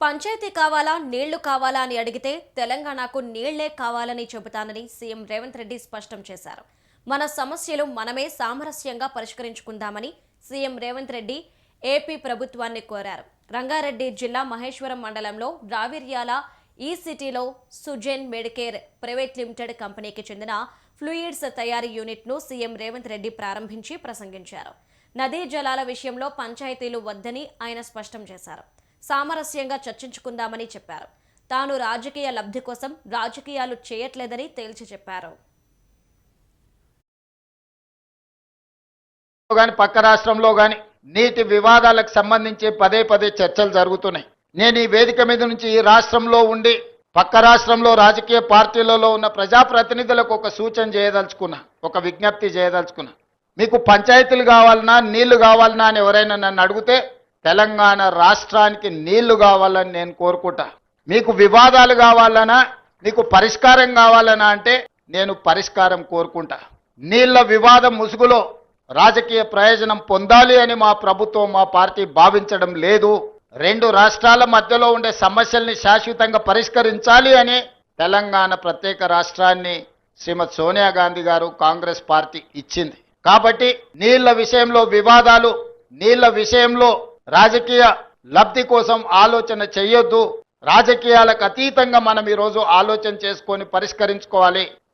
పంచాయతీ కావాలా నీళ్లు కావాలా అని అడిగితే తెలంగాణకు నీళ్లే కావాలని చెబుతానని సీఎం రేవంత్ రెడ్డి స్పష్టం చేశారు. మన సమస్యలు మనమే సామరస్యంగా పరిష్కరించుకుందామని సీఎం రేవంత్ రెడ్డి ఏపీ ప్రభుత్వాన్ని కోరారు. రంగారెడ్డి జిల్లా మహేశ్వరం మండలంలో రావిర్యాల ఈ సిటీలో సుజెన్ మెడికేర్ ప్రైవేట్ లిమిటెడ్ కంపెనీకి చెందిన ఫ్లూయిడ్స్ తయారీ యూనిట్ను సీఎం రేవంత్ రెడ్డి ప్రారంభించి ప్రసంగించారు. నదీ జలాల విషయంలో పంచాయతీలు వద్దని ఆయన స్పష్టం చేశారు. సామరస్యంగా చర్చించుకుందామని చెప్పారు. తాను రాజకీయ లబ్ధి కోసం రాజకీయాలు చేయట్లేదని తేల్చి చెప్పారు. పక్క రాష్ట్రంలో గాని నీటి వివాదాలకు సంబంధించి పదే పదే చర్చలు జరుగుతున్నాయి. నేను ఈ వేదిక మీద నుంచి ఈ రాష్ట్రంలో ఉండి పక్క రాష్ట్రంలో రాజకీయ పార్టీలలో ఉన్న ప్రజాప్రతినిధులకు ఒక సూచన చేయదలుచుకున్నా, ఒక విజ్ఞప్తి చేయదలుచుకున్నా. మీకు పంచాయతీలు కావాలన్నా నీళ్లు కావాలన్నా అని ఎవరైనా నన్ను అడిగితే తెలంగాణ రాష్ట్రానికి నీళ్లు కావాలని నేను కోరుకుంటా. మీకు వివాదాలు కావాలనా, మీకు పరిష్కారం కావాలనా అంటే నేను పరిష్కారం కోరుకుంటా. నీళ్ల వివాదం ముసుగులో రాజకీయ ప్రయోజనం పొందాలి అని మా ప్రభుత్వం, మా పార్టీ భావించడం లేదు. రెండు రాష్ట్రాల మధ్యలో ఉండే సమస్యల్ని శాశ్వతంగా పరిష్కరించాలి అని తెలంగాణ ప్రత్యేక రాష్ట్రాన్ని శ్రీమతి సోనియా గాంధీ గారు కాంగ్రెస్ పార్టీ ఇచ్చింది. కాబట్టి నీళ్ల విషయంలో వివాదాలు, నీళ్ల విషయంలో రాజకీయ లబ్ధి కోసం ఆలోచన చేయొద్దు. రాజకీయాలకు అతీతంగా మనం ఈరోజు ఆలోచన చేసుకొని పరిష్కరించుకోవాలి.